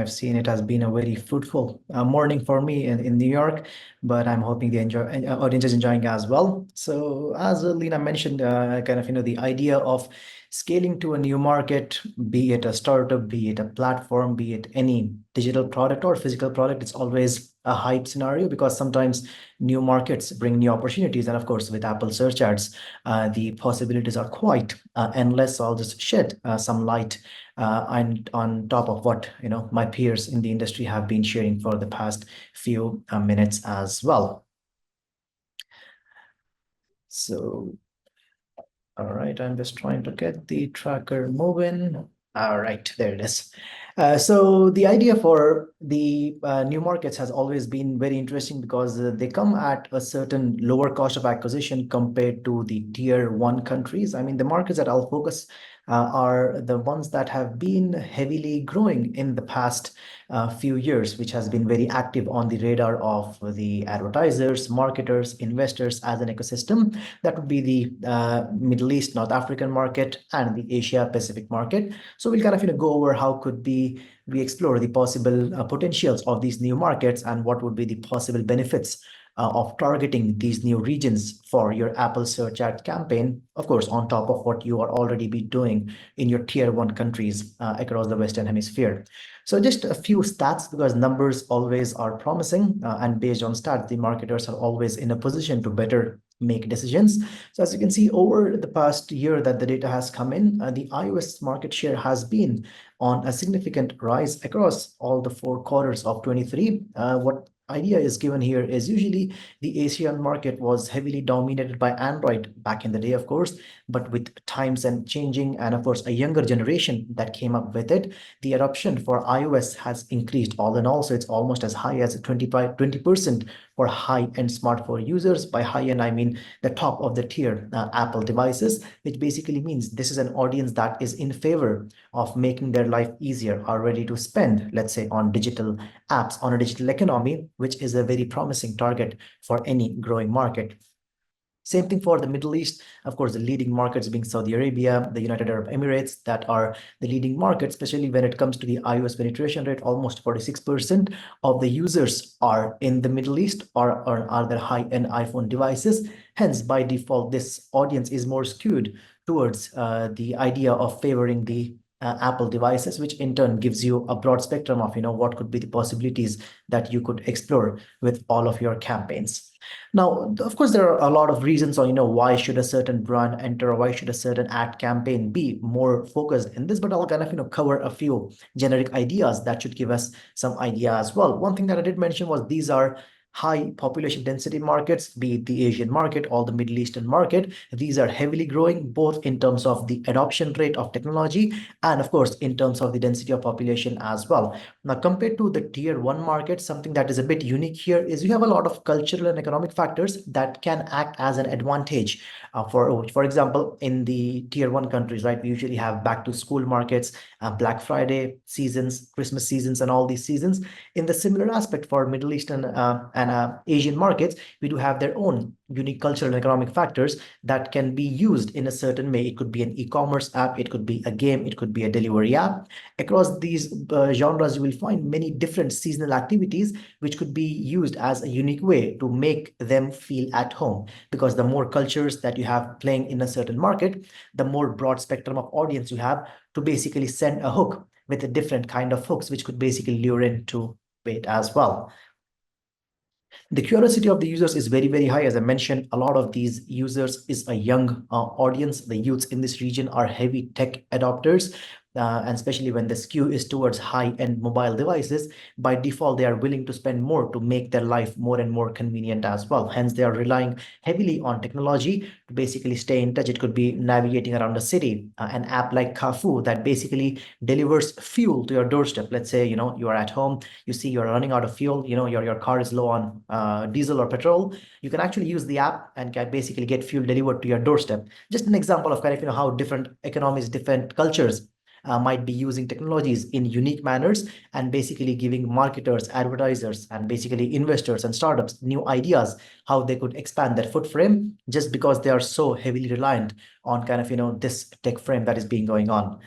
I've seen it has been a very fruitful morning for me in New York, but I'm hoping the audience is enjoying as well. So as Lena mentioned, the idea of scaling to a new market, be it a startup, be it a platform, be it any digital product or physical product, it's always a hype scenario because sometimes new markets bring new opportunities. And of course, with Apple search ads, the possibilities are quite endless. So I'll just shed some light and on top of what my peers in the industry have been sharing for the past few minutes as well. So, all right, I'm just trying to get the tracker moving. All right, there it is. So the idea for the new markets has always been very interesting because they come at a certain lower cost of acquisition compared to the tier one countries. I mean, the markets that I'll focus are the ones that have been heavily growing in the past few years, which has been very active on the radar of the advertisers, marketers, investors as an ecosystem. That would be the Middle East, North African market and the Asia Pacific market. So we'll go over how could we explore the possible potentials of these new markets and what would be the possible benefits of targeting these new regions for your Apple search ad campaign, of course, on top of what you are already be doing in your tier one countries across the Western Hemisphere. So just a few stats because numbers always are promising and based on stats, the marketers are always in a position to better make decisions. So as you can see over the past year that the data has come in, the iOS market share has been on a significant rise across all the 4 quarters of 23. What idea is given here is usually the Asian market was heavily dominated by Android back in the day, of course, but with times and changing and of course a younger generation that came up with it, the adoption for iOS has increased all in all. So it's almost as high as 20% for high-end smartphone users. By high-end, I mean the top of the tier Apple devices, which basically means this is an audience that is in favor of making their life easier, are ready to spend, let's say, on digital apps, on a digital economy, which is a very promising target for any growing market. Same thing for the Middle East. Of course, the leading markets being Saudi Arabia, the United Arab Emirates, that are the leading markets, especially when it comes to the iOS penetration rate. Almost 46% of the users are in the Middle East or are their high-end iPhone devices. Hence, by default, this audience is more skewed towards the idea of favoring the Apple devices, which in turn gives you a broad spectrum of what could be the possibilities that you could explore with all of your campaigns. Now, of course, there are a lot of reasons on why should a certain brand enter or why should a certain ad campaign be more focused in this, but I'll cover a few generic ideas that should give us some idea as well. One thing that I did mention was these are high population density markets, be it the Asian market or the Middle Eastern market. These are heavily growing, both in terms of the adoption rate of technology and of course, in terms of the density of population as well. Now, compared to the tier one market, something that is a bit unique here is you have a lot of cultural and economic factors that can act as an advantage. For example, in the tier one countries, right, we usually have back to school markets, Black Friday seasons, Christmas seasons, and all these seasons. In the similar aspect for Middle Eastern and Asian markets, we do have their own unique cultural and economic factors that can be used in a certain way. It could be an e-commerce app, it could be a game, it could be a delivery app. Across these genres, you will find many different seasonal activities which could be used as a unique way to make them feel at home. Because the more cultures that you have playing in a certain market, the more broad spectrum of audience you have to basically send a hook with a different kind of hooks, which could basically lure into it as well. The curiosity of the users is very, very high. As I mentioned, a lot of these users is a young audience. The youths in this region are heavy tech adopters. And especially when the skew is towards high-end mobile devices, by default, they are willing to spend more to make their life more and more convenient as well. Hence, they are relying heavily on technology to basically stay in touch. It could be navigating around a city, an app like Kafu that basically delivers fuel to your doorstep. Let's say, you are at home, you see you're running out of fuel, your car is low on diesel or petrol. You can actually use the app and can basically get fuel delivered to your doorstep. Just an example of how different economies, different cultures might be using technologies in unique manners and basically giving marketers, advertisers, and basically investors and startups new ideas how they could expand their footprint just because they are so heavily reliant on this tech frame that is being going on.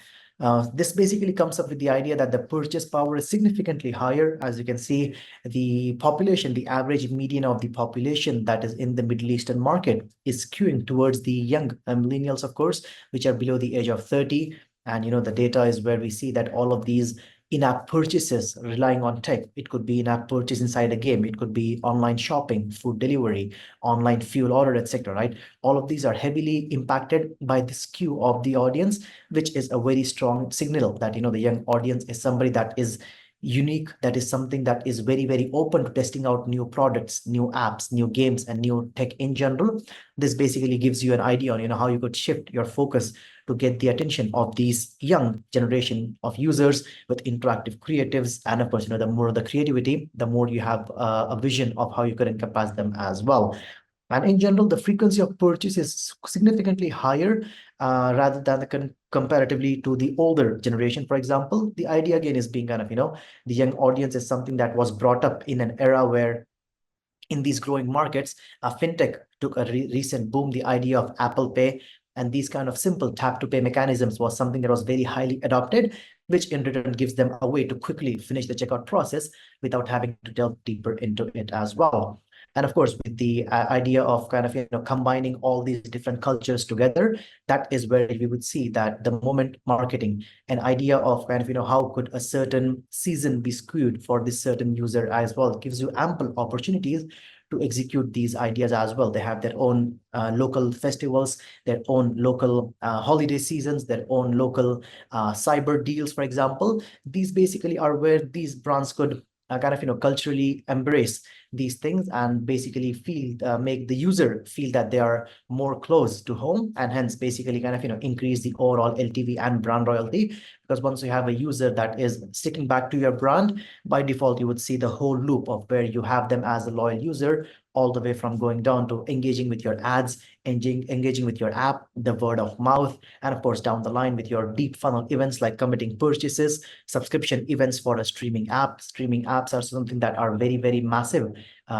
This basically comes up with the idea that the purchase power is significantly higher. As you can see, the population, the average median of the population that is in the Middle Eastern market is skewing towards the young millennials, of course, which are below the age of 30. And the data is where we see that all of these in-app purchases relying on tech. It could be in-app purchase inside a game. It could be online shopping, food delivery, online fuel order, etc. Right? All of these are heavily impacted by the skew of the audience, which is a very strong signal that the young audience is somebody that is unique, that is something that is very, very open to testing out new products, new apps, new games, and new tech in general. This basically gives you an idea on how you could shift your focus to get the attention of these young generation of users with interactive creatives. And of course, the more the creativity, the more you have a vision of how you could encompass them as well. And in general, the frequency of purchase is significantly higher rather than comparatively to the older generation. For example, the idea again is being kind of, the young audience is something that was brought up in an era where in these growing markets, fintech took a recent boom. The idea of Apple Pay and these kind of simple tap to pay mechanisms was something that was very highly adopted, which in return gives them a way to quickly finish the checkout process without having to delve deeper into it as well. And of course, with the idea of kind of combining all these different cultures together, that is where we would see that the moment marketing, an idea of kind of how could a certain season be skewed for this certain user as well, gives you ample opportunities to execute these ideas as well. They have their own local festivals, their own local holiday seasons, their own local cyber deals, for example. These basically are where these brands could kind of culturally embrace these things and basically feel make the user feel that they are more close to home, and hence basically kind of increase the overall LTV and brand loyalty. Because once you have a user that is sticking back to your brand, by default you would see the whole loop of where you have them as a loyal user, all the way from going down to engaging with your ads, engaging with your app, the word of mouth, and of course down the line with your deep funnel events like committing purchases, subscription events for a streaming app. Streaming apps are something that are very, very massive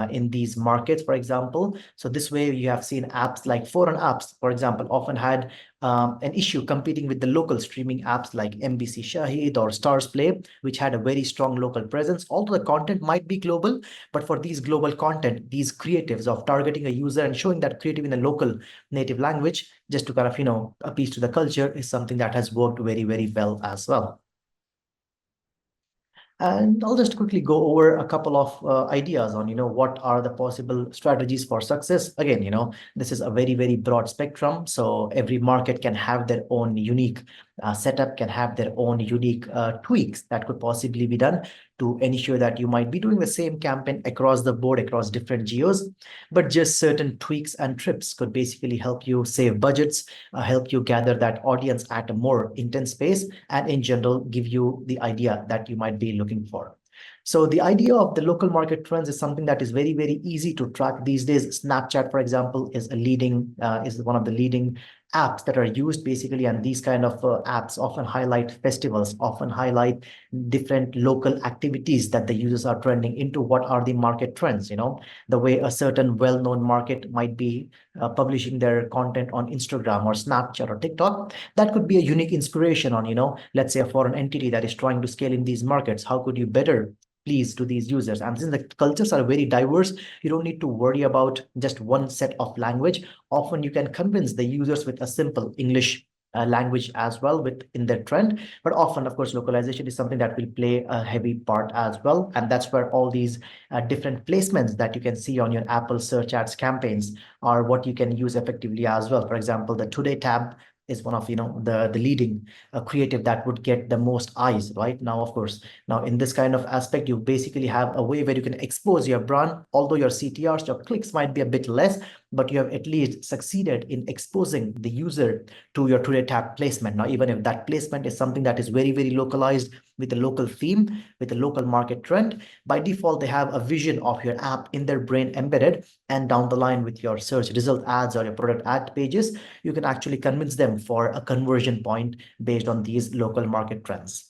in these markets, for example. So this way you have seen apps like foreign apps, for example, often had an issue competing with the local streaming apps like MBC Shahid or Stars Play, which had a very strong local presence. Although the content might be global, but for these global content, these creatives of targeting a user and showing that creative in a local native language, just to kind of, appease to the culture, is something that has worked very, very well as well. And I'll just quickly go over a couple of ideas on, what are the possible strategies for success. Again, this is a very, very broad spectrum. So every market can have their own unique setup, can have their own unique tweaks that could possibly be done to ensure that you might be doing the same campaign across the board, across different geos, but just certain tweaks and trips could basically help you save budgets, help you gather that audience at a more intense pace, and in general, give you the idea that you might be looking for. So the idea of the local market trends is something that is very, very easy to track these days. Snapchat, for example, is is one of the leading apps that are used basically, and these kind of apps often highlight festivals, often highlight different local activities that the users are trending into. What are the market trends? The way a certain well-known market might be publishing their content on Instagram or Snapchat or TikTok, that could be a unique inspiration on, let's say a foreign entity that is trying to scale in these markets. How could you better please to these users? And since the cultures are very diverse, you don't need to worry about just one set of language. Often you can convince the users with a simple English language as well within their trend. But often, of course, localization is something that will play a heavy part as well. And that's where all these different placements that you can see on your Apple search ads campaigns are what you can use effectively as well. For example, the Today tab is one of the leading creative that would get the most eyes right now. Of course, now in this kind of aspect, you basically have a way where you can expose your brand. Although your CTRs, your clicks might be a bit less, but you have at least succeeded in exposing the user to your Today tab placement. Now, even if that placement is something that is very, very localized with a local theme, with a local market trend, by default, they have a vision of your app in their brain embedded. And down the line with your search result ads or your product ad pages, you can actually convince them for a conversion point based on these local market trends.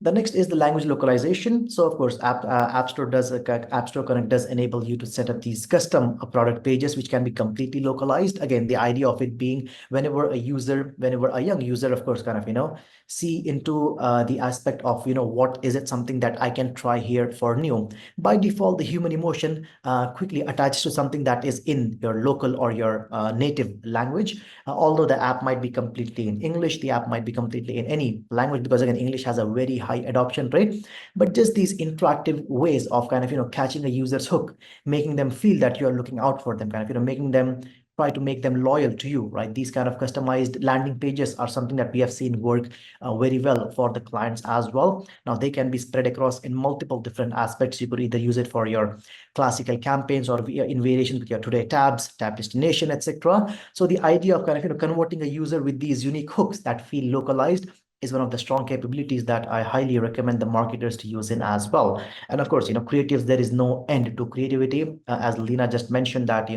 The next is the language localization. So of course, App Store App Store Connect does enable you to set up these custom product pages, which can be completely localized. Again, the idea of it being whenever a young user, of course, kind of see into the aspect of what is it something that I can try here for new. By default, the human emotion quickly attaches to something that is in your local or your native language. Although the app might be completely in English, the app might be completely in any language, because again, English has a very high adoption rate. But just these interactive ways of kind of catching a user's hook, making them feel that you are looking out for them, kind of making them try to make them loyal to you, right? These kind of customized landing pages are something that we have seen work very well for the clients as well. Now they can be spread across in multiple different aspects. You could either use it for your classical campaigns or in variation with your today tabs, tab destination, etc. So the idea of kind of converting a user with these unique hooks that feel localized is one of the strong capabilities that I highly recommend the marketers to use in as well. And of course, creatives, there is no end to creativity. As Lena just mentioned that,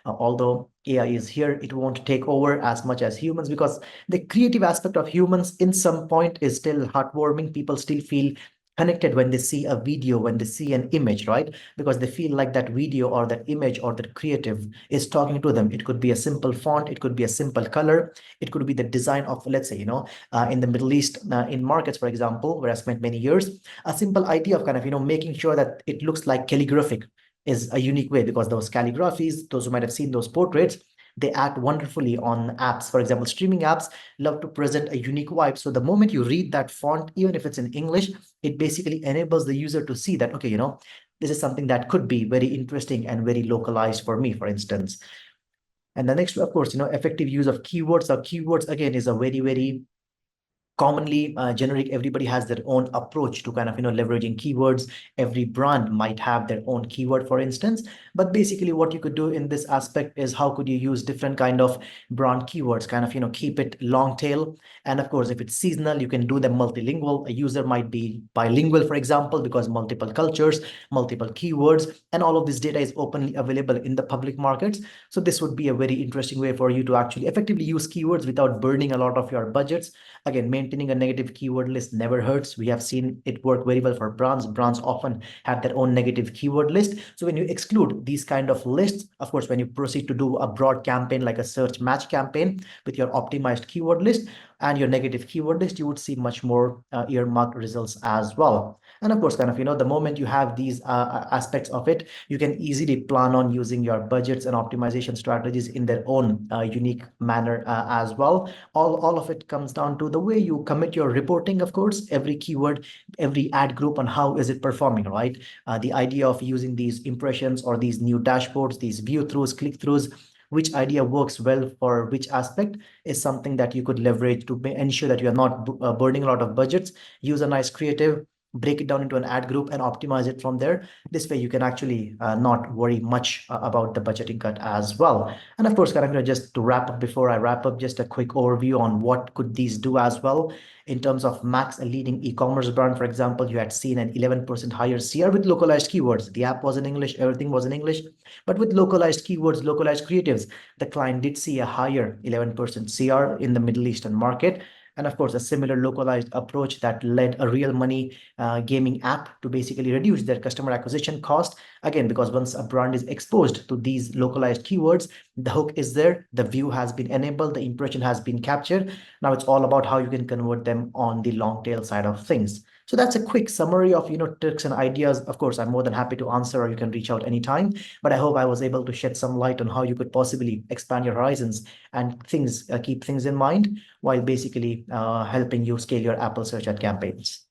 although AI is here, it won't take over as much as humans, because the creative aspect of humans in some point is still heartwarming. People still feel connected when they see a video, when they see an image, right? Because they feel like that video or that image or that creative is talking to them. It could be a simple font, it could be a simple color, it could be the design of, let's say, in the Middle East, in markets, for example, where I spent many years, a simple idea of kind of making sure that it looks like calligraphic is a unique way, because those calligraphies, those who might have seen those portraits, they act wonderfully on apps. For example, streaming apps love to present a unique vibe. So the moment you read that font, even if it's in English, it basically enables the user to see that, okay, this is something that could be very interesting and very localized for me, for instance. And the next, of course, effective use of keywords. So keywords, again, is a very, very commonly generic. Everybody has their own approach to kind of leveraging keywords. Every brand might have their own keyword, for instance. But basically what you could do in this aspect is how could you use different kind of brand keywords, kind of keep it long tail. And of course, if it's seasonal, you can do them multilingual. A user might be bilingual, for example, because multiple cultures, multiple keywords, and all of this data is openly available in the public markets. So this would be a very interesting way for you to actually effectively use keywords without burning a lot of your budgets. Again, maintaining a negative keyword list never hurts. We have seen it work very well for brands. Brands often have their own negative keyword list. So when you exclude these kind of lists, of course, when you proceed to do a broad campaign like a search match campaign with your optimized keyword list and your negative keyword list, you would see much more earmarked results as well. And of course, kind of, the moment you have these aspects of it, you can easily plan on using your budgets and optimization strategies in their own unique manner as well. All of it comes down to the way you commit your reporting, of course, every keyword, every ad group, on how is it performing, right? The idea of using these impressions or these new dashboards, these view throughs, click throughs, which idea works well for which aspect is something that you could leverage to ensure that you are not burning a lot of budgets. Use a nice creative, break it down into an ad group and optimize it from there. This way you can actually not worry much about the budgeting cut as well. And of course, kind of, just to wrap up, before I wrap up, just a quick overview on what could these do as well. In terms of Max, a leading e-commerce brand, for example, you had seen an 11% higher CR with localized keywords. The app was in English, everything was in English, but with localized keywords, localized creatives, the client did see a higher 11% CR in the Middle Eastern market. And of course, a similar localized approach that led a real money gaming app to basically reduce their customer acquisition cost. Again, because once a brand is exposed to these localized keywords, the hook is there, the view has been enabled, the impression has been captured. Now it's all about how you can convert them on the long tail side of things. So that's a quick summary of tricks and ideas. Of course, I'm more than happy to answer, or you can reach out anytime. But I hope I was able to shed some light on how you could possibly expand your horizons and keep things in mind while basically helping you scale your Apple search ad campaigns.